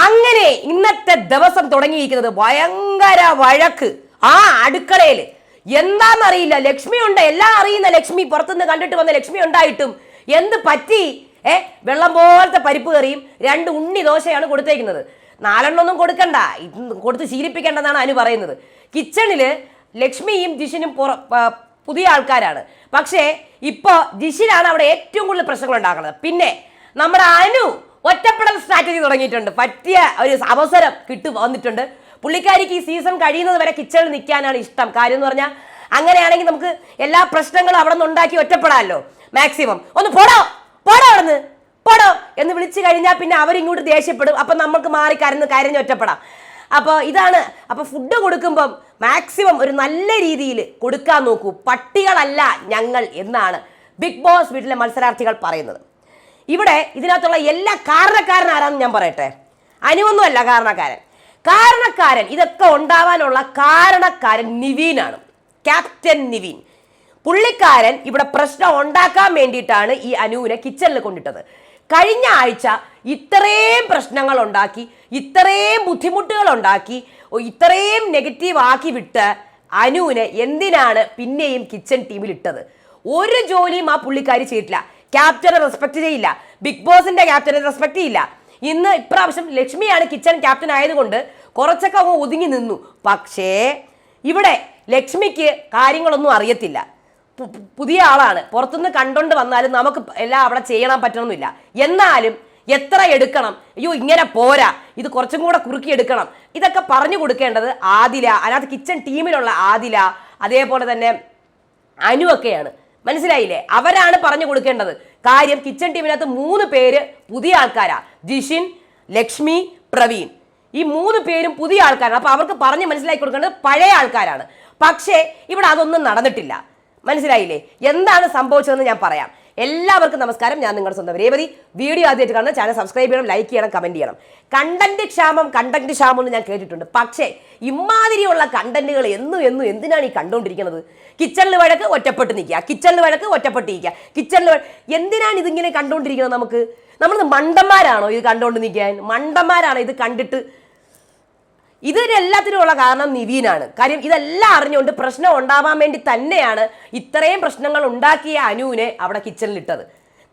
അങ്ങനെ ഇന്നത്തെ ദിവസം തുടങ്ങിയിരിക്കുന്നത് ഭയങ്കര വഴക്ക് ആ അടുക്കളയിൽ. എന്താണെന്നറിയില്ല, ലക്ഷ്മി ഉണ്ട്, എല്ലാം അറിയുന്ന ലക്ഷ്മി, പുറത്തുനിന്ന് കണ്ടിട്ട് വന്ന ലക്ഷ്മി ഉണ്ടായിട്ടും എന്ത് പറ്റി? വെള്ളം പോലത്തെ പരിപ്പ് കറിയും 2 ഉണ്ണി ദോശയാണ് കൊടുത്തേക്കുന്നത്. 4 ഒന്നും കൊടുക്കണ്ട, കൊടുത്ത് ശീലിപ്പിക്കേണ്ടെന്നാണ് അനു പറയുന്നത്. കിച്ചണില് ലക്ഷ്മിയും ജിഷിനും പുതിയ ആൾക്കാരാണ്. പക്ഷേ ഇപ്പോൾ ജിഷിനാണ് അവിടെ ഏറ്റവും കൂടുതൽ പ്രശ്നങ്ങൾ ഉണ്ടാക്കുന്നത്. പിന്നെ നമ്മുടെ അനു ഒറ്റപ്പെടൽ സ്ട്രാറ്റജി തുടങ്ങിയിട്ടുണ്ട്. പറ്റിയ ഒരു അവസരം വന്നിട്ടുണ്ട് പുള്ളിക്കാരിക്ക്. ഈ സീസൺ കഴിയുന്നത് വരെ കിച്ചണിൽ നിൽക്കാനാണ് ഇഷ്ടം. കാര്യം എന്ന് പറഞ്ഞാൽ അങ്ങനെയാണെങ്കിൽ നമുക്ക് എല്ലാ പ്രശ്നങ്ങളും അവിടെ നിന്ന് ഉണ്ടാക്കി ഒറ്റപ്പെടാമല്ലോ. മാക്സിമം ഒന്ന് പോടോ പോടോ അവിടുന്ന് പോടോ എന്ന് വിളിച്ചു കഴിഞ്ഞാൽ പിന്നെ അവരിങ്ങോട്ട് ദേഷ്യപ്പെടും. അപ്പം നമുക്ക് മാറി കരഞ്ഞ് ഒറ്റപ്പെടാം. അപ്പോൾ ഇതാണ്. അപ്പോൾ ഫുഡ് കൊടുക്കുമ്പം മാക്സിമം ഒരു നല്ല രീതിയിൽ കൊടുക്കാൻ നോക്കൂ. പട്ടികളല്ല ഞങ്ങൾ എന്നാണ് ബിഗ് ബോസ് വീട്ടിലെ മത്സരാർത്ഥികൾ പറയുന്നത്. ഇവിടെ ഇതിനകത്തുള്ള എല്ലാ കാരണക്കാരൻ ആരാന്ന് ഞാൻ പറയട്ടെ. അനുവൊന്നുമല്ല കാരണക്കാരൻ ഇതൊക്കെ ഉണ്ടാവാനുള്ള കാരണക്കാരൻ നിവീനാണ്, ക്യാപ്റ്റൻ നിവീൻ. പുള്ളിക്കാരൻ ഇവിടെ പ്രശ്നം ഉണ്ടാക്കാൻ വേണ്ടിയിട്ടാണ് ഈ അനുവിനെ കിച്ചണിൽ കൊണ്ടിട്ടത്. കഴിഞ്ഞ ആഴ്ച ഇത്രയും പ്രശ്നങ്ങൾ ഉണ്ടാക്കി, ഇത്രയും ബുദ്ധിമുട്ടുകൾ ഉണ്ടാക്കി, ഇത്രയും നെഗറ്റീവ് ആക്കി വിട്ട് അനുവിനെ എന്തിനാണ് പിന്നെയും കിച്ചൺ ടീമിൽ ഇട്ടത്? ഒരു ജോലിയും ആ പുള്ളിക്കാരി ചെയ്തിട്ടില്ല. ക്യാപ്റ്റനെ റെസ്പെക്ട് ചെയ്യില്ല, ബിഗ് ബോസിന്റെ ക്യാപ്റ്റനെ റെസ്പെക്ട് ചെയ്യില്ല. ഇപ്രാവശ്യം ലക്ഷ്മിയാണ് കിച്ചൺ ക്യാപ്റ്റൻ ആയതുകൊണ്ട് കുറച്ചൊക്കെ അങ്ങ് ഒതുങ്ങി നിന്നു. പക്ഷേ ഇവിടെ ലക്ഷ്മിക്ക് കാര്യങ്ങളൊന്നും അറിയത്തില്ല. പുതിയ ആളാണ്, പുറത്തുനിന്ന് കണ്ടോണ്ട് വന്നാലും നമുക്ക് എല്ലാം അവിടെ ചെയ്യണം പറ്റണമെന്നില്ല. എന്നാലും എത്ര എടുക്കണം, അയ്യോ ഇങ്ങനെ പോരാ, ഇത് കുറച്ചും കൂടെ കുറുക്കി എടുക്കണം, ഇതൊക്കെ പറഞ്ഞു കൊടുക്കേണ്ടത് ആദില, അതിനകത്ത് കിച്ചൺ ടീമിലുള്ള ആദില, അതേപോലെ തന്നെ അനുവൊക്കെയാണ്. മനസ്സിലായില്ലേ? അവരാണ് പറഞ്ഞു കൊടുക്കേണ്ടത്. കാര്യം കിച്ചൺ ടീമിനകത്ത് 3 പേര് പുതിയ ആൾക്കാരാ. ജിഷിൻ, ലക്ഷ്മി, പ്രവീൺ. ഈ 3 പേരും പുതിയ ആൾക്കാരാണ്. അപ്പൊ അവർക്ക് പറഞ്ഞ് മനസ്സിലാക്കി കൊടുക്കേണ്ടത് പഴയ ആൾക്കാരാണ്. പക്ഷേ ഇവിടെ അതൊന്നും നടന്നിട്ടില്ല. മനസ്സിലായില്ലേ? എന്താണ് സംഭവിച്ചതെന്ന് ഞാൻ പറയാം. എല്ലാവർക്കും നമസ്കാരം. ഞാൻ നിങ്ങളുടെ സ്വന്തം രേവതി. വീഡിയോ ആദ്യമായിട്ട് കാണുന്ന ചാനൽ സബ്സ്ക്രൈബ് ചെയ്യണം, ലൈക്ക് ചെയ്യണം, കമന്റ് ചെയ്യണം. കണ്ടന്റ് ക്ഷാമം എന്ന് ഞാൻ കേട്ടിട്ടുണ്ട്. പക്ഷേ ഇമാതിരിയുള്ള കണ്ടന്റുകൾ എന്നും എന്തിനാണ് ഈ കണ്ടുകൊണ്ടിരിക്കുന്നത്? കിച്ചണിൽ വഴക്ക് ഒറ്റപ്പെട്ട് നിൽക്കുക, കിച്ചണിൽ വഴക്ക് ഒറ്റപ്പെട്ടിരിക്കുക, കിച്ചണിൽ എന്തിനാണ് ഇതിങ്ങനെ കണ്ടുകൊണ്ടിരിക്കുന്നത്? നമ്മൾ മണ്ടന്മാരാണോ ഇത് കണ്ടുകൊണ്ട് നിൽക്കാൻ? മണ്ടന്മാരാണോ ഇത് കണ്ടിട്ട്? ഇതിനെല്ലാത്തിനുമുള്ള കാരണം നിവീനാണ്. കാര്യം ഇതെല്ലാം അറിഞ്ഞുകൊണ്ട് പ്രശ്നം ഉണ്ടാവാൻ വേണ്ടി തന്നെയാണ് ഇത്രയും പ്രശ്നങ്ങൾ ഉണ്ടാക്കിയ അനുവിനെ അവിടെ കിച്ചണിൽ ഇട്ടത്.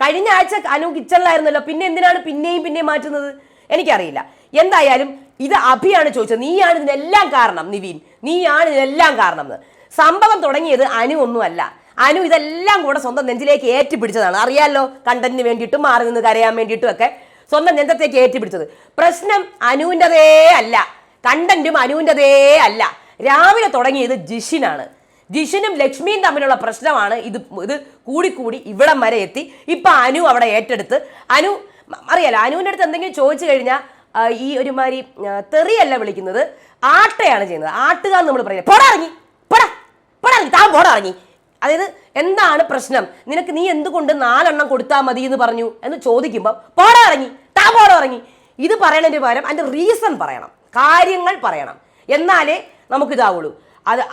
കഴിഞ്ഞ ആഴ്ച അനു കിച്ചണിലായിരുന്നല്ലോ, പിന്നെ എന്തിനാണ് പിന്നെയും മാറ്റുന്നത്? എനിക്കറിയില്ല. എന്തായാലും ഇത് അഭിയാണ് ചോദിച്ചത്, നീയാണ് ഇതിനെല്ലാം കാരണം നിവീൻ, നീയാണ് ഇതിനെല്ലാം കാരണം എന്ന്. സംഭവം തുടങ്ങിയത് അനു ഒന്നുമല്ല. അനു ഇതെല്ലാം കൂടെ സ്വന്തം നെഞ്ചിലേക്ക് ഏറ്റുപിടിച്ചതാണ്. അറിയാലോ, കണ്ടന്റിന് വേണ്ടിയിട്ടും മാറി നിന്ന് കരയാൻ വേണ്ടിയിട്ടും ഒക്കെ സ്വന്തം നെഞ്ചത്തേക്ക് ഏറ്റുപിടിച്ചത്. പ്രശ്നം അനുവിൻ്റെതേ അല്ല, കണ്ടന്റും അനുവിൻ്റെതേ അല്ല. രാവിലെ തുടങ്ങിയത് ജിഷിനാണ്. ജിഷിനും ലക്ഷ്മിയും തമ്മിലുള്ള പ്രശ്നമാണ്. ഇത് കൂടി ഇവിടം വരെ എത്തി. ഇപ്പൊ അനു അവിടെ ഏറ്റെടുത്ത്, അനു അറിയാലോ, അനുവിൻ്റെ അടുത്ത് എന്തെങ്കിലും ചോദിച്ചു കഴിഞ്ഞാൽ ഈ ഒരുമാതിരി തെറിയല്ല വിളിക്കുന്നത്, ആട്ടയാണ് ചെയ്യുന്നത്. ആട്ടുക എന്ന് നമ്മൾ പറയുന്നത്. പോടാറങ്ങി താൻ പോടാറങ്ങി. അതായത് എന്താണ് പ്രശ്നം, നിനക്ക് നീ എന്തുകൊണ്ട് 4 എണ്ണം കൊടുത്താൽ മതി എന്ന് പറഞ്ഞു എന്ന് ചോദിക്കുമ്പോൾ പോടാറങ്ങി താൻ പോടാറങ്ങി. ഇത് പറയണതിന് പകരം അതിൻ്റെ റീസൺ പറയണം, കാര്യങ്ങൾ പറയണം, എന്നാലേ നമുക്കിതാവുള്ളൂ.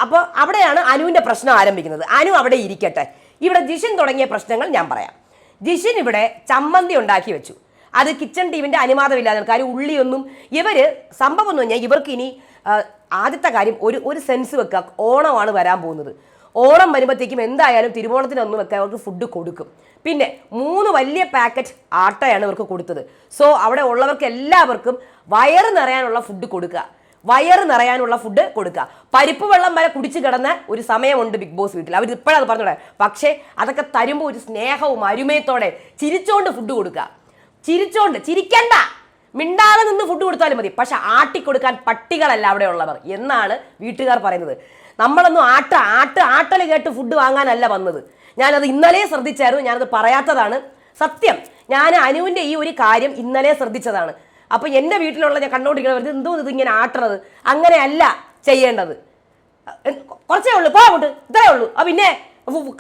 അപ്പോൾ അവിടെയാണ് അനുവിൻ്റെ പ്രശ്നം ആരംഭിക്കുന്നത്. അനു അവിടെ ഇരിക്കട്ടെ. ഇവിടെ ജിഷിൻ തുടങ്ങിയ പ്രശ്നങ്ങൾ ഞാൻ പറയാം. ജിഷിൻ ഇവിടെ ചമ്മന്തി ഉണ്ടാക്കി വെച്ചു. അത് കിച്ചൺ ടീമിൻ്റെ അനുവാദമില്ലാതെ. കാര്യം ഉള്ളിയൊന്നും സംഭവം എന്ന് പറഞ്ഞാൽ ഇവർക്ക് ഇനി ആദ്യത്തെ കാര്യം ഒരു സെൻസ് വെക്കുക, ഓണമാണ് വരാൻ പോകുന്നത്. ഓണം വരുമ്പോഴത്തേക്കും എന്തായാലും തിരുവോണത്തിനൊന്നും ഒക്കെ അവർക്ക് ഫുഡ് കൊടുക്കും. പിന്നെ 3 വലിയ പാക്കറ്റ് ആട്ടയാണ് ഇവർക്ക് കൊടുത്തത്. സോ അവിടെ ഉള്ളവർക്ക് എല്ലാവർക്കും വയറ് നിറയാനുള്ള ഫുഡ് കൊടുക്കുക. പരിപ്പ് വെള്ളം വരെ കുടിച്ചു കിടന്ന ഒരു സമയമുണ്ട് ബിഗ് ബോസ് വീട്ടിൽ. അവർ ഇപ്പോഴത് പറഞ്ഞോടെ. പക്ഷേ അതൊക്കെ തരുമ്പോൾ ഒരു സ്നേഹവും അരുമയത്തോടെ ചിരിച്ചോണ്ട് ഫുഡ് കൊടുക്കുക. ചിരിക്കണ്ട, മിണ്ടാതെ നിന്ന് ഫുഡ് കൊടുത്താലും മതി. പക്ഷെ ആട്ടിക്കൊടുക്കാൻ പട്ടികളല്ല അവിടെ ഉള്ളവർ എന്നാണ് വീട്ടുകാർ പറയുന്നത്. നമ്മളൊന്നും ആട്ടൽ കേട്ട് ഫുഡ് വാങ്ങാനല്ല വന്നത്. ഞാനത് ഇന്നലെ ശ്രദ്ധിച്ചായിരുന്നു, ഞാനത് പറയാത്തതാണ് സത്യം. ഞാൻ അനുവിൻ്റെ ഈ ഒരു കാര്യം ഇന്നലെ ശ്രദ്ധിച്ചതാണ്. അപ്പോൾ എൻ്റെ വീട്ടിലുള്ള ഞാൻ കണ്ടുകൊണ്ടിരിക്കുന്നത് എന്തോ ഇതിങ്ങനെ ആട്ടണത്, അങ്ങനെയല്ല ചെയ്യേണ്ടത്. കുറച്ചേ ഉള്ളൂ, പോകട്ട് ഇത്രയേ ഉള്ളൂ, പിന്നെ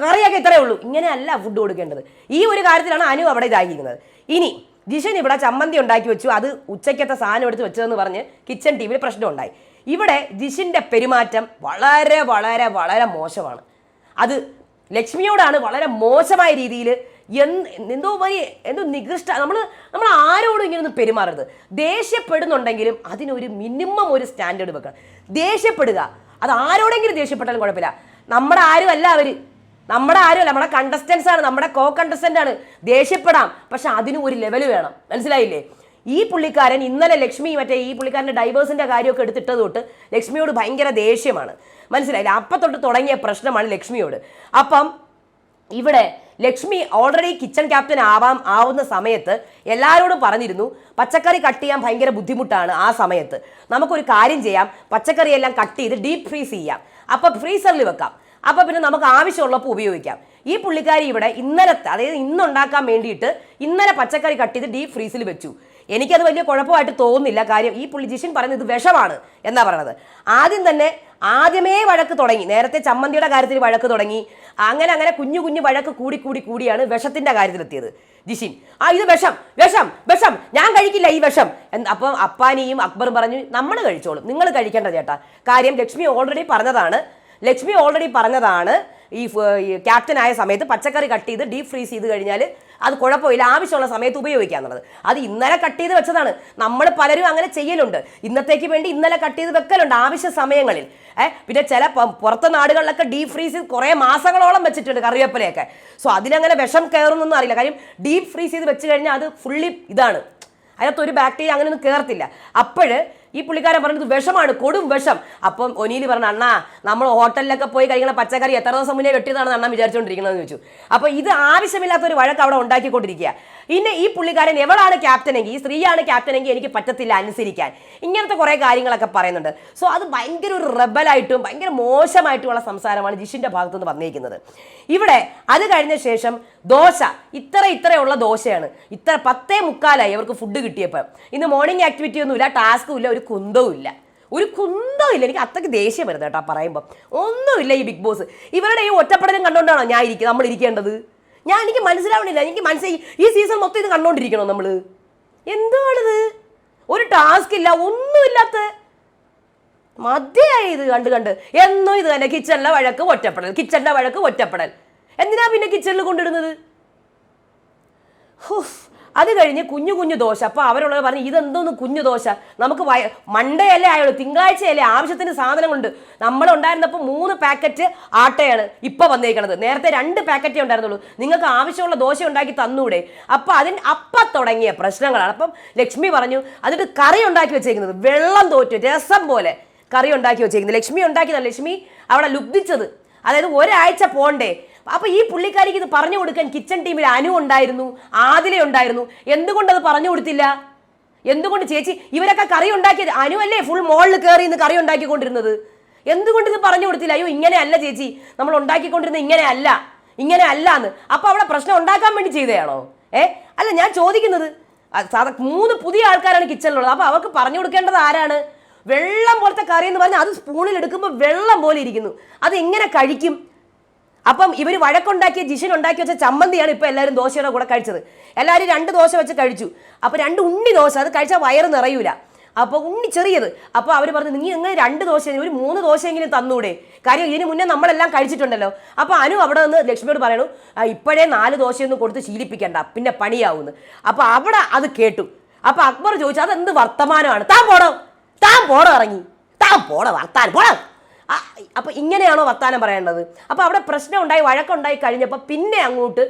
കറിയൊക്കെ ഇത്രയേ ഉള്ളൂ, ഇങ്ങനെയല്ല ഫുഡ് കൊടുക്കേണ്ടത്. ഈ ഒരു കാര്യത്തിലാണ് അനു അവിടെ ഇതായിരിക്കുന്നത്. ഇനി ജിഷൻ ഇവിടെ ചമ്മന്തി ഉണ്ടാക്കി വെച്ചു, അത് ഉച്ചയ്ക്കത്തെ സാധനം എടുത്ത് വെച്ചതെന്ന് പറഞ്ഞ് കിച്ചൺ ടീമിൽ പ്രശ്നം ഉണ്ടായി. ഇവിടെ ജിഷിൻ്റെ പെരുമാറ്റം വളരെ വളരെ വളരെ മോശമാണ്. അത് ലക്ഷ്മിയോടാണ് വളരെ മോശമായ രീതിയിൽ എന്തോ വലിയ എന്തോ നികൃഷ്ട. നമ്മൾ ആരോടും ഇങ്ങനെയൊന്നും പെരുമാറരുത്. ദേഷ്യപ്പെടുന്നുണ്ടെങ്കിലും അതിനൊരു മിനിമം ഒരു സ്റ്റാൻഡേർഡ് വെക്കണം. ദേഷ്യപ്പെടുക, അത് ആരോടെങ്കിലും ദേഷ്യപ്പെട്ടാലും കുഴപ്പമില്ല. നമ്മുടെ ആരും അല്ല അവർ, നമ്മുടെ ആരുമല്ല, നമ്മുടെ കണ്ടസ്റ്റൻസ് ആണ്, നമ്മുടെ കോ കണ്ടസ്റ്റന്റ് ആണ്. ദേഷ്യപ്പെടാം, പക്ഷെ അതിനും ഒരു ലെവൽ വേണം. മനസ്സിലായില്ലേ? ഈ പുള്ളിക്കാരൻ ഇന്നലെ ലക്ഷ്മി ഈ പുള്ളിക്കാരൻ്റെ ഡൈവേഴ്സിന്റെ കാര്യമൊക്കെ എടുത്തിട്ടത് തൊട്ട് ലക്ഷ്മിയോട് ഭയങ്കര ദേഷ്യമാണ്. മനസ്സിലായില്ലേ? അപ്പം തൊട്ട് തുടങ്ങിയ പ്രശ്നമാണ് ലക്ഷ്മിയോട്. അപ്പം ഇവിടെ ലക്ഷ്മി ഓൾറെഡി കിച്ചൺ ക്യാപ്റ്റൻ ആവുന്ന സമയത്ത് എല്ലാവരോടും പറഞ്ഞിരുന്നു പച്ചക്കറി കട്ട് ചെയ്യാൻ ഭയങ്കര ബുദ്ധിമുട്ടാണ്. ആ സമയത്ത് നമുക്കൊരു കാര്യം ചെയ്യാം, പച്ചക്കറി എല്ലാം കട്ട് ചെയ്ത് ഡീപ്പ് ഫ്രീസ് ചെയ്യാം, അപ്പം ഫ്രീസറിൽ വെക്കാം, അപ്പം പിന്നെ നമുക്ക് ആവശ്യമുള്ളപ്പോൾ ഉപയോഗിക്കാം. ഈ പുള്ളിക്കാരി ഇവിടെ ഇന്നലത്തെ, അതായത് ഇന്നുണ്ടാക്കാൻ വേണ്ടിയിട്ട് ഇന്നലെ പച്ചക്കറി കട്ട് ചെയ്ത് ഡീപ്പ് ഫ്രീസിൽ വെച്ചു. എനിക്കത് വലിയ കുഴപ്പമായിട്ട് തോന്നുന്നില്ല. കാര്യം ഈ ജിഷിൻ പറയുന്നത് ഇത് വിഷമാണ് എന്നാ പറയണത്. ആദ്യമേ വഴക്ക് തുടങ്ങി. നേരത്തെ ചമ്മന്തിയുടെ കാര്യത്തിൽ വഴക്ക് തുടങ്ങി. അങ്ങനെ കുഞ്ഞു കുഞ്ഞു വഴക്ക് കൂടിയാണ് വിഷത്തിന്റെ കാര്യത്തിലെത്തിയത്. ജിഷിൻ ഇത് വിഷം വിഷം വിഷം, ഞാൻ കഴിക്കില്ല ഈ വിഷം. അപ്പം അപ്പാനിയും അക്ബറും പറഞ്ഞു നമ്മൾ കഴിച്ചോളും, നിങ്ങൾ കഴിക്കേണ്ട ചേട്ടാ. കാര്യം ലക്ഷ്മി ഓൾറെഡി പറഞ്ഞതാണ് ഈ ക്യാപ്റ്റൻ ആയ സമയത്ത് പച്ചക്കറി കട്ട് ചെയ്ത് ഡീപ്പ് ഫ്രീസ് ചെയ്ത് കഴിഞ്ഞാൽ അത് കുഴപ്പമില്ല, ആവശ്യമുള്ള സമയത്ത് ഉപയോഗിക്കുക എന്നുള്ളത്. അത് ഇന്നലെ കട്ട് ചെയ്ത് വെച്ചതാണ്. നമ്മൾ പലരും അങ്ങനെ ചെയ്യലുണ്ട്. ഇന്നത്തേക്ക് വേണ്ടി ഇന്നലെ കട്ട് ചെയ്ത് വെക്കലുണ്ട് ആവശ്യ സമയങ്ങളിൽ. പിന്നെ ചില പുറത്തെ നാടുകളിലൊക്കെ ഡീപ്പ് ഫ്രീസ് കുറേ മാസങ്ങളോളം വെച്ചിട്ടുണ്ട് കറിവേപ്പിലയൊക്കെ. സോ അതിനങ്ങനെ വിഷം കയറുന്നൊന്നും അറിയില്ല. കാര്യം ഡീപ്പ് ഫ്രീസ് ചെയ്ത് വെച്ച് കഴിഞ്ഞാൽ അത് ഫുള്ളി ഇതാണ്, അതിനകത്തൊരു ബാക്ടീരിയ അങ്ങനെയൊന്നും കയറത്തില്ല. അപ്പോഴ് ഈ പുള്ളിക്കാരൻ പറഞ്ഞത് വിഷമാണ്, കൊടും വിഷം. അപ്പം ഒനീല് പറഞ്ഞു അണ്ണാ നമ്മൾ ഹോട്ടലിലൊക്കെ പോയി കഴിക്കുന്ന പച്ചക്കറി എത്ര ദിവസം മുന്നേ വെട്ടിയതാണെന്ന് അണ്ണാ വിചാരിച്ചുകൊണ്ടിരിക്കണമെന്ന് ചോദിച്ചു. അപ്പോൾ ഇത് ആവശ്യമില്ലാത്തൊരു വഴക്ക് അവിടെ ഉണ്ടാക്കിക്കൊണ്ടിരിക്കുക. പിന്നെ ഈ പുള്ളിക്കാരൻ എവളാണ് ക്യാപ്റ്റനെങ്കിൽ, ഈ സ്ത്രീയാണ് ക്യാപ്റ്റനെങ്കിൽ എനിക്ക് പറ്റത്തില്ല അനുസരിക്കാൻ, ഇങ്ങനത്തെ കുറേ കാര്യങ്ങളൊക്കെ പറയുന്നുണ്ട്. സോ അത് ഭയങ്കര ഒരു റെബലായിട്ടും ഭയങ്കര മോശമായിട്ടുള്ള സംസാരമാണ് ജിഷിൻ്റെ ഭാഗത്തുനിന്ന് വന്നിരിക്കുന്നത്. ഇവിടെ അത് കഴിഞ്ഞ ശേഷം ദോശ ഇത്രയുള്ള ദോശയാണ്. 10:45 അവർക്ക് ഫുഡ് കിട്ടിയപ്പോൾ. ഇന്ന് മോർണിംഗ് ആക്ടിവിറ്റി ഒന്നുമില്ല, ടാസ്കും ഇല്ല, ഒരു കുന്തവും ഇല്ല. എനിക്ക് അത്രയ്ക്ക് ദേഷ്യം വരുന്നത് കേട്ടോ പറയുമ്പോൾ. ഒന്നുമില്ല ഈ ബിഗ് ബോസ്. ഇവരുടെ ഈ ഒറ്റപ്പെടലും കണ്ടുകൊണ്ടാണോ നമ്മൾ ഇരിക്കേണ്ടത്? എനിക്ക് മനസ്സിലാവണില്ല. ഈ സീസൺ മൊത്തം ഇത് കണ്ടോണ്ടിരിക്കണോ നമ്മൾ? എന്തുവാണിത്? ഒരു ടാസ്ക് ഇല്ല, ഒന്നുമില്ലാത്ത മധ്യയായി ഇത് കണ്ട് എന്നും ഇത് തന്നെ. കിച്ചണിലെ വഴക്ക് ഒറ്റപ്പെടൽ. എന്തിനാ പിന്നെ കിച്ചണിൽ കൊണ്ടിടുന്നത്? അത് കഴിഞ്ഞ് കുഞ്ഞു ദോശ. അപ്പോൾ അവരുള്ളത് പറഞ്ഞു ഇതെന്തോന്ന് കുഞ്ഞു ദോശ, നമുക്ക് മൺഡേ അല്ലേ ആയുള്ളൂ, തിങ്കളാഴ്ചയല്ലേ, ആവശ്യത്തിന് സാധനമുണ്ട്. നമ്മളുണ്ടായിരുന്നപ്പോൾ 3 പാക്കറ്റ് ആട്ടയാണ് ഇപ്പോൾ വന്നേക്കണത്. നേരത്തെ 2 പാക്കറ്റേ ഉണ്ടായിരുന്നുള്ളൂ. നിങ്ങൾക്ക് ആവശ്യമുള്ള ദോശ ഉണ്ടാക്കി തന്നൂടെ? അപ്പം തുടങ്ങിയ പ്രശ്നങ്ങളാണ്. അപ്പം ലക്ഷ്മി പറഞ്ഞു അതിട്ട് കറി ഉണ്ടാക്കി വെച്ചേക്കുന്നത് വെള്ളം തോറ്റു, രസം പോലെ കറി ഉണ്ടാക്കി വെച്ചേക്കുന്നത്. ലക്ഷ്മി ഉണ്ടാക്കിയതാണ്, ലക്ഷ്മി അവിടെ ലുബ്ധിച്ചത്. അതായത് ഒരാഴ്ച പോണ്ടേ. അപ്പൊ ഈ പുള്ളിക്കാരിക്ക് ഇത് പറഞ്ഞു കൊടുക്കാൻ കിച്ചൺ ടീമിൽ അനു ഉണ്ടായിരുന്നു, ആദില ഉണ്ടായിരുന്നു. എന്തുകൊണ്ട് അത് പറഞ്ഞു കൊടുത്തില്ല? എന്തുകൊണ്ട് ചേച്ചി ഇവരൊക്കെ കറി ഉണ്ടാക്കിയത്? അനു അല്ലേ ഫുൾ മോളിൽ കയറി ഇന്ന് കറി ഉണ്ടാക്കിക്കൊണ്ടിരുന്നത്? എന്തുകൊണ്ട് ഇത് പറഞ്ഞു കൊടുത്തില്ല? അയ്യോ ഇങ്ങനെയല്ല ചേച്ചി, നമ്മൾ ഉണ്ടാക്കിക്കൊണ്ടിരുന്നത് ഇങ്ങനെ അല്ല എന്ന്. അപ്പൊ അവിടെ പ്രശ്നം ഉണ്ടാക്കാൻ വേണ്ടി ചെയ്തതാണോ? അല്ല, ഞാൻ ചോദിക്കുന്നത് 3 പുതിയ ആൾക്കാരാണ് കിച്ചണിലുള്ളത്. അപ്പൊ അവർക്ക് പറഞ്ഞു കൊടുക്കേണ്ടത് ആരാണ്? വെള്ളം പോലത്തെ കറി എന്ന് പറഞ്ഞാൽ അത് സ്പൂണിൽ എടുക്കുമ്പോൾ വെള്ളം പോലെ ഇരിക്കുന്നു, അത് എങ്ങനെ കഴിക്കും? അപ്പം ഇവർ വഴക്കുണ്ടാക്കിയ ജിഷിൻ ഉണ്ടാക്കി വെച്ച ചമ്മന്തിയാണ് ഇപ്പോൾ എല്ലാവരും ദോശയുടെ കൂടെ കഴിച്ചത്. എല്ലാവരും 2 ദോശ വെച്ച് കഴിച്ചു. അപ്പോൾ 2 ഉണ്ണി ദോശ, അത് കഴിച്ചാൽ വയറ് നിറയൂല. അപ്പോൾ ഉണ്ണി ചെറിയത്. അപ്പോൾ അവർ പറഞ്ഞു നിങ്ങൾ 2 ദോശ, ഒരു 3 ദോശയെങ്കിലും തന്നൂടെ? കാര്യം ഇതിന് മുന്നേ നമ്മളെല്ലാം കഴിച്ചിട്ടുണ്ടല്ലോ. അപ്പോൾ അനു അവിടെ നിന്ന് ലക്ഷ്മിയോട് പറയണു ഇപ്പോഴേ 4 ദോശയൊന്നും കൊടുത്ത് ശീലിപ്പിക്കണ്ട, പിന്നെ പണിയാവുന്നു. അപ്പോൾ അവിടെ അത് കേട്ടു. അപ്പോൾ അക്ബർ ചോദിച്ചു അതെന്ത് വർത്തമാനമാണ്? താൻ പോടോ ഇറങ്ങി, വർത്താനം പോടോ. അപ്പോൾ ഇങ്ങനെയാണോ വർത്താനം പറയേണ്ടത്? അപ്പോൾ അവിടെ പ്രശ്നം ഉണ്ടായി, വഴക്കുണ്ടായി കഴിഞ്ഞപ്പോൾ പിന്നെ അങ്ങോട്ട്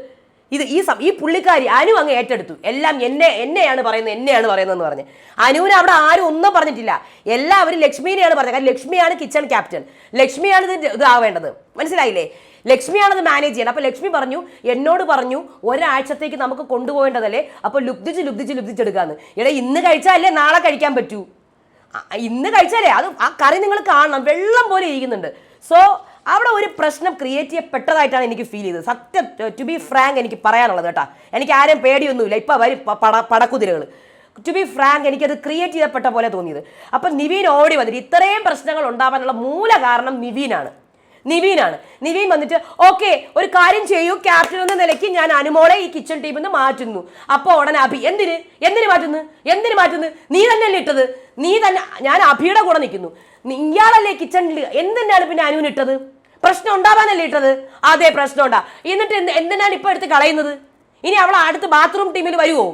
ഈ പുള്ളിക്കാരി അനു അങ്ങ് ഏറ്റെടുത്തു. എല്ലാം എന്നെയാണ് പറയുന്നതെന്ന് പറഞ്ഞ് അനുവിന് അവിടെ ആരും ഒന്നും പറഞ്ഞിട്ടില്ല. എല്ലാവരും ലക്ഷ്മിനെയാണ് പറഞ്ഞത്. കാരണം ലക്ഷ്മിയാണ് കിച്ചൺ ക്യാപ്റ്റൻ, ലക്ഷ്മിയാണ് ഇതാവേണ്ടത്. മനസ്സിലായില്ലേ? ലക്ഷ്മിയാണത് മാനേജ് ചെയ്യണം. അപ്പോൾ ലക്ഷ്മി എന്നോട് പറഞ്ഞു ഒരാഴ്ചത്തേക്ക് നമുക്ക് കൊണ്ടുപോകേണ്ടതല്ലേ, അപ്പോൾ ലുബ്ധിച്ചെടുക്കാന്ന്. ഇന്ന് കഴിച്ചാലേ നാളെ കഴിക്കാൻ പറ്റൂ. ഇന്ന് കഴിച്ചാലേ അത് ആ കറി നിങ്ങൾ കാണണം, വെള്ളം പോലെ ഇരിക്കുന്നുണ്ട്. സോ അവിടെ ഒരു പ്രശ്നം ക്രിയേറ്റ് ചെയ്യപ്പെട്ടതായിട്ടാണ് എനിക്ക് ഫീൽ ചെയ്തത്. സത്യം, ടു ബി ഫ്രാങ്ക് എനിക്ക് പറയാനുള്ളത് കേട്ടോ. എനിക്ക് ആരെയും പേടിയൊന്നുമില്ല. ഇപ്പം വരും പടക്കുതിരകൾ. ടു ബി ഫ്രാങ്ക് എനിക്കത് ക്രിയേറ്റ് ചെയ്യപ്പെട്ട പോലെ തോന്നിയത്. അപ്പം നിവീൻ ഓടി വന്നിട്ട് ഇത്രയും പ്രശ്നങ്ങൾ ഉണ്ടാവാനുള്ള മൂല കാരണം നിവീനാണ്. നിവീൻ വന്നിട്ട് ഓക്കെ ഒരു കാര്യം ചെയ്യൂ, ക്യാപ്റ്റൻ എന്ന നിലയ്ക്ക് ഞാൻ അനുമോളെ ഈ കിച്ചൺ ടീമിൽ നിന്ന് മാറ്റുന്നു. അപ്പോൾ ഉടനെ അഭി എന്തിന് മാറ്റുന്നു? നീ തന്നെയല്ലേ ഇട്ടത്, ഞാൻ അഭിയുടെ കൂടെ നിൽക്കുന്നു, ഇയാളല്ലേ കിച്ചണിൽ, എന്തിനാണ് പിന്നെ അനുവിന് ഇട്ടത്? പ്രശ്നം ഉണ്ടാവാനല്ലേ ഇട്ടത്? അതേ പ്രശ്നം എന്നിട്ട് എന്തിനാണ് ഇപ്പൊ എടുത്ത് കളയുന്നത്? ഇനി അവൾ അടുത്ത് ബാത്റൂം ടീമിൽ വരുവോ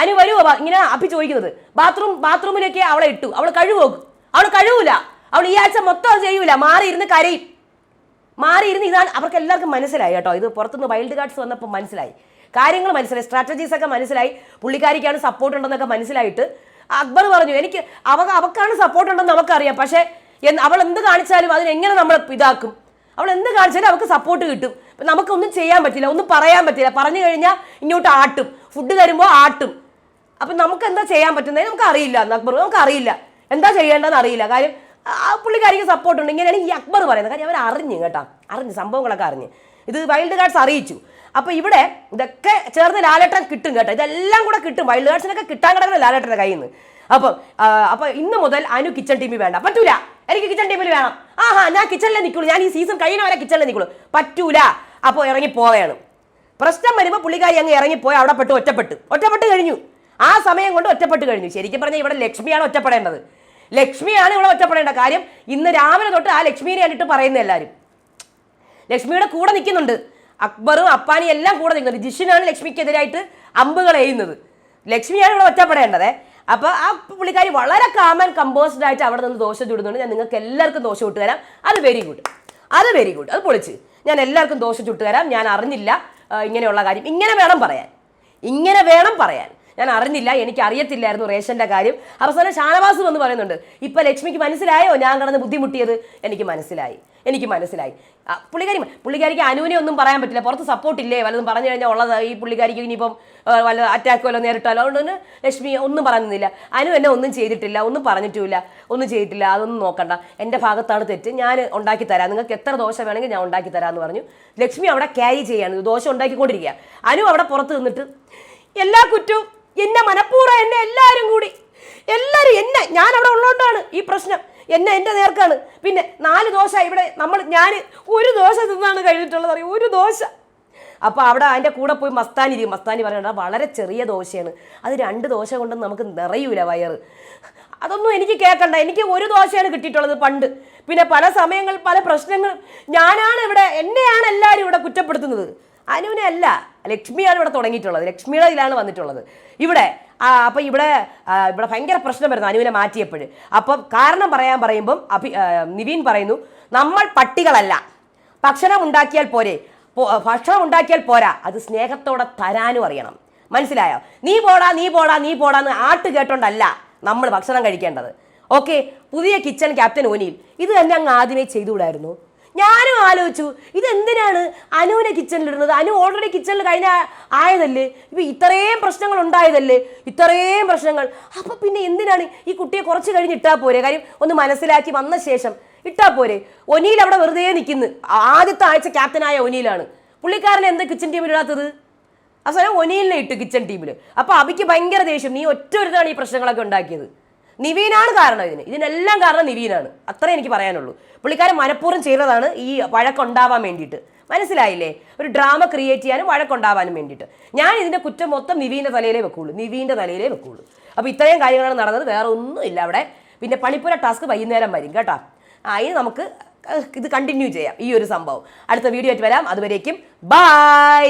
അനു വരുവോ? ഇങ്ങനെ അപ്പി ചോദിക്കുന്നത്. ബാത്റൂമിലേക്ക് അവളെ ഇട്ടു, അവൾ കഴിവൂല, അവൾ ഈ ആഴ്ച മൊത്തം അത് ചെയ്യൂല, മാറിയിരുന്ന് കരയും. ഇതാണ് അവർക്ക് എല്ലാവർക്കും മനസ്സിലായി കേട്ടോ. ഇത് പുറത്തുനിന്ന് വൈൽഡ് കാർഡ്സ് വന്നപ്പോൾ മനസ്സിലായി, കാര്യങ്ങൾ മനസ്സിലായി, സ്ട്രാറ്റജീസ് ഒക്കെ മനസ്സിലായി, പുള്ളിക്കാരിക്കാണ് സപ്പോർട്ട് ഉണ്ടെന്നൊക്കെ മനസ്സിലായിട്ട് അക്ബർ പറഞ്ഞു എനിക്ക് അവക്കാണ് സപ്പോർട്ട് ഉണ്ടെന്ന് നമുക്കറിയാം, പക്ഷേ അവൾ എന്ത് കാണിച്ചാലും അതിനെങ്ങനെ നമ്മൾ ഇതാക്കും, അവൾ എന്ത് കാണിച്ചാലും അവൾക്ക് സപ്പോർട്ട് കിട്ടും. നമുക്കൊന്നും ചെയ്യാൻ പറ്റില്ല, ഒന്നും പറയാൻ പറ്റില്ല, പറഞ്ഞു കഴിഞ്ഞാൽ ഇങ്ങോട്ട് ആട്ടും, ഫുഡ് തരുമ്പോൾ ആട്ടും. അപ്പം നമുക്ക് എന്താ ചെയ്യാൻ പറ്റുന്നത് നമുക്ക് അറിയില്ല. അക്ബർ നമുക്ക് അറിയില്ല എന്താ ചെയ്യേണ്ടതെന്ന് അറിയില്ല. കാര്യം പുള്ളിക്കാരിക്ക് സപ്പോർട്ട് ഉണ്ട്. ഇങ്ങനെയാണ് ഈ അക്ബർ പറയുന്നത്. കാര്യം അവർ അറിഞ്ഞു കേട്ടോ, സംഭവങ്ങളൊക്കെ അറിഞ്ഞ് ഇത് വൈൽഡ് കാർഡ്സ് അറിയിച്ചു. അപ്പോൾ ഇവിടെ ഇതൊക്കെ ചേർന്ന് ലാലേട്ടൻ കിട്ടും കേട്ടോ, ഇതെല്ലാം കൂടെ കിട്ടും. വൈൽഡ് കാർഡ്സിനൊക്കെ കിട്ടാൻ കിടക്കുന്ന ലാലേട്ടൻ്റെ കയ്യിൽ നിന്ന്. അപ്പോൾ ഇന്ന് മുതൽ അനു കിച്ചൺ ടീമിൽ വേണ്ട, പറ്റൂല, എനിക്ക് കിച്ചൺ ടീമിൽ വേണം. ഞാൻ കിച്ചണിലേ നിൽക്കുള്ളൂ, ഞാൻ ഈ സീസൺ കഴിയുന്നവരെ കിച്ചണിലേ നിൽക്കുള്ളൂ, പറ്റൂല. അപ്പോൾ ഇറങ്ങിപ്പോവുകയാണ്. പ്രശ്നം വരുമ്പോൾ പുള്ളിക്കാരി അങ്ങ് ഇറങ്ങിപ്പോയി, അവിടെ ഒറ്റപ്പെട്ട് കഴിഞ്ഞു. ആ സമയം കൊണ്ട് ഒറ്റപ്പെട്ട് കഴിഞ്ഞു. ശരിക്കും പറഞ്ഞാൽ ഇവിടെ ലക്ഷ്മിയാണ് ഒറ്റപ്പെടേണ്ടത്, ലക്ഷ്മിയാണ് ഇവിടെ ഒറ്റപ്പെടേണ്ട കാര്യം. ഇന്ന് രാവിലെ തൊട്ട് ആ ലക്ഷ്മിനെ കണ്ടിട്ട് പറയുന്നത് എല്ലാവരും ലക്ഷ്മിയുടെ കൂടെ നിൽക്കുന്നുണ്ട്. അക്ബറും അപ്പാനിയും എല്ലാം കൂടെ നിൽക്കുന്നുണ്ട്. ജിഷിനാണ് ലക്ഷ്മിക്കെതിരായിട്ട് അമ്പുകൾ എയ്യുന്നത്. ലക്ഷ്മിയാണ് ഇവിടെ ഒറ്റപ്പെടേണ്ടത്. അപ്പോൾ ആ പുള്ളിക്കാരി വളരെ കാം ആൻഡ് കമ്പോസ്ഡ് ആയിട്ട് അവിടെ നിന്ന് ദോശ ചുടുന്നുണ്ട്. ഞാൻ നിങ്ങൾക്ക് എല്ലാവർക്കും ദോശ ചുട്ട് തരാം, അത് വെരി ഗുഡ്, അത് പൊളിച്ച് ഞാൻ എല്ലാവർക്കും ദോശ ചുട്ട് തരാം. ഞാൻ അറിഞ്ഞില്ല ഇങ്ങനെയുള്ള കാര്യം, ഇങ്ങനെ വേണം പറയാൻ. ഞാൻ അറിഞ്ഞില്ല, എനിക്ക് അറിയത്തില്ലായിരുന്നു റേഷൻ്റെ കാര്യം. അവസാനം ഷാനവാസ് വന്ന് പറയുന്നുണ്ട്, ഇപ്പം ലക്ഷ്മിക്ക് മനസ്സിലായോ ഞാൻ കിടന്ന് ബുദ്ധിമുട്ടിയത്? എനിക്ക് മനസ്സിലായി. പുള്ളിക്കാരിക്ക് അനുവിനെ ഒന്നും പറയാൻ പറ്റില്ല, പുറത്ത് സപ്പോർട്ടില്ലേ, വല്ലതും പറഞ്ഞു കഴിഞ്ഞാൽ ഉള്ളത് ഈ പുള്ളിക്കാരിക്ക് ഇനിയിപ്പം വല്ല അറ്റാക്കോ വല്ല നേരിട്ടാലോ. അതുകൊണ്ട് തന്നെ ലക്ഷ്മി ഒന്നും പറയുന്നില്ല. അനു എന്നെ ഒന്നും ചെയ്തിട്ടില്ല, ഒന്നും പറഞ്ഞിട്ടുമില്ല, ഒന്നും ചെയ്തിട്ടില്ല, അതൊന്നും നോക്കണ്ട, എൻ്റെ ഭാഗത്താണ് തെറ്റ്, ഞാൻ ഉണ്ടാക്കി തരാം, നിങ്ങൾക്ക് എത്ര ദോശ വേണമെങ്കിൽ ഞാൻ ഉണ്ടാക്കി തരാമെന്ന് പറഞ്ഞു. ലക്ഷ്മി അവിടെ ക്യാരി ചെയ്യാണ്, ദോശ ഉണ്ടാക്കിക്കൊണ്ടിരിക്കുക. അനു അവിടെ പുറത്ത് നിന്നിട്ട് എല്ലാ കുറ്റവും എന്നെ മനഃപൂർവ്വം, എന്നെ എല്ലാവരും ഞാൻ അവിടെ ഉള്ളതുകൊണ്ടാണ് ഈ പ്രശ്നം, എൻ്റെ നേർക്കാണ്. പിന്നെ 4 ദോശ ഇവിടെ ഞാൻ ഒരു ദോശ തിന്നാണ് കഴിഞ്ഞിട്ടുള്ളത്, അറിയാം, ഒരു ദോശ. അപ്പോൾ അവിടെ അതിൻ്റെ കൂടെ പോയി മസ്താനി പറയണ്ട, വളരെ ചെറിയ ദോശയാണ്, അത് 2 ദോശ കൊണ്ടൊന്നും നമുക്ക് നിറയൂല വയറ്. അതൊന്നും എനിക്ക് കേൾക്കണ്ട, എനിക്ക് ഒരു ദോശയാണ് കിട്ടിയിട്ടുള്ളത് പണ്ട്. പിന്നെ പല സമയങ്ങൾ പല പ്രശ്നങ്ങൾ എന്നെയാണ് എല്ലാവരും ഇവിടെ കുറ്റപ്പെടുത്തുന്നത്. അനുവിനെ അല്ല, ലക്ഷ്മിയാണ് ഇവിടെ തുടങ്ങിയിട്ടുള്ളത്, ലക്ഷ്മിയുടെ ഇതിലാണ് വന്നിട്ടുള്ളത് ഇവിടെ. അപ്പം ഇവിടെ ഭയങ്കര പ്രശ്നം വരുന്നു അനുവിനെ മാറ്റിയപ്പോൾ. അപ്പം കാരണം പറയുമ്പം നിവിൻ പറയുന്നു, നമ്മൾ പട്ടികളല്ല, ഭക്ഷണം ഉണ്ടാക്കിയാൽ പോരാ, അത് സ്നേഹത്തോടെ തരാനും അറിയണം, മനസ്സിലായോ? നീ പോടാന്ന് ആട്ട് കേട്ടോണ്ടല്ല നമ്മൾ ഭക്ഷണം കഴിക്കേണ്ടത്. ഓക്കെ, പുതിയ കിച്ചൺ ക്യാപ്റ്റൻ ഒനിയിൽ ഇത് തന്നെ അങ്ങ് ആദ്യമേ ചെയ്തുകൂടായിരുന്നു? ഞാനും ആലോചിച്ചു, ഇതെന്തിനാണ് അനുവിനെ കിച്ചണിലിടുന്നത്? അനു ഓൾറെഡി കിച്ചണിൽ ആയതല്ലേ, ഇപ്പം ഇത്രയും പ്രശ്നങ്ങൾ ഉണ്ടായതല്ലേ, അപ്പം പിന്നെ എന്തിനാണ് ഈ കുട്ടിയെ കുറച്ച് കഴിഞ്ഞ് ഇട്ടാൽ പോരെ? കാര്യം ഒന്ന് മനസ്സിലാക്കി വന്ന ശേഷം ഇട്ടാൽ പോരെ? ഒനിയിൽ അവിടെ വെറുതെ നിൽക്കുന്നു, ആദ്യത്തെ ആഴ്ച ക്യാപ്റ്റനായ ഒനിയിലാണ്. പുള്ളിക്കാരനെ എന്താ കിച്ചൺ ടീമിൽ ഇടാത്തത്? അവസാനം ഒനിയിലിനെ ഇട്ടു കിച്ചൺ ടീമിൽ. അപ്പോൾ അബിക്ക് ഭയങ്കര ദേഷ്യം, നീ ഒറ്റൊരുത്താണ് ഈ പ്രശ്നങ്ങളൊക്കെ ഉണ്ടാക്കിയത്, നിവീനാണ് കാരണം, ഇതിനെല്ലാം കാരണം നിവീനാണ്, അത്രേ എനിക്ക് പറയാനുള്ളൂ. പുള്ളിക്കാരൻ മനഃപൂർവ്വം ചെയ്തതാണ് ഈ വഴക്കുണ്ടാവാൻ വേണ്ടിയിട്ട്, മനസ്സിലായില്ലേ? ഒരു ഡ്രാമ ക്രിയേറ്റ് ചെയ്യാനും വഴക്കുണ്ടാവാനും വേണ്ടിയിട്ട്. ഞാൻ ഇതിൻ്റെ കുറ്റം മൊത്തം നിവീൻ്റെ തലയിലേ വെക്കുള്ളൂ. അപ്പോൾ ഇത്രയും കാര്യങ്ങളാണ് നടന്നത്, വേറെ ഒന്നും ഇല്ല അവിടെ. പിന്നെ പണിപ്പുര ടാസ്ക് വൈകുന്നേരം വരും കേട്ടോ. ഇനി നമുക്ക് ഇത് കണ്ടിന്യൂ ചെയ്യാം, ഈ ഒരു സംഭവം അടുത്ത വീഡിയോ ആയിട്ട് വരാം. അതുവരേക്കും ബൈ.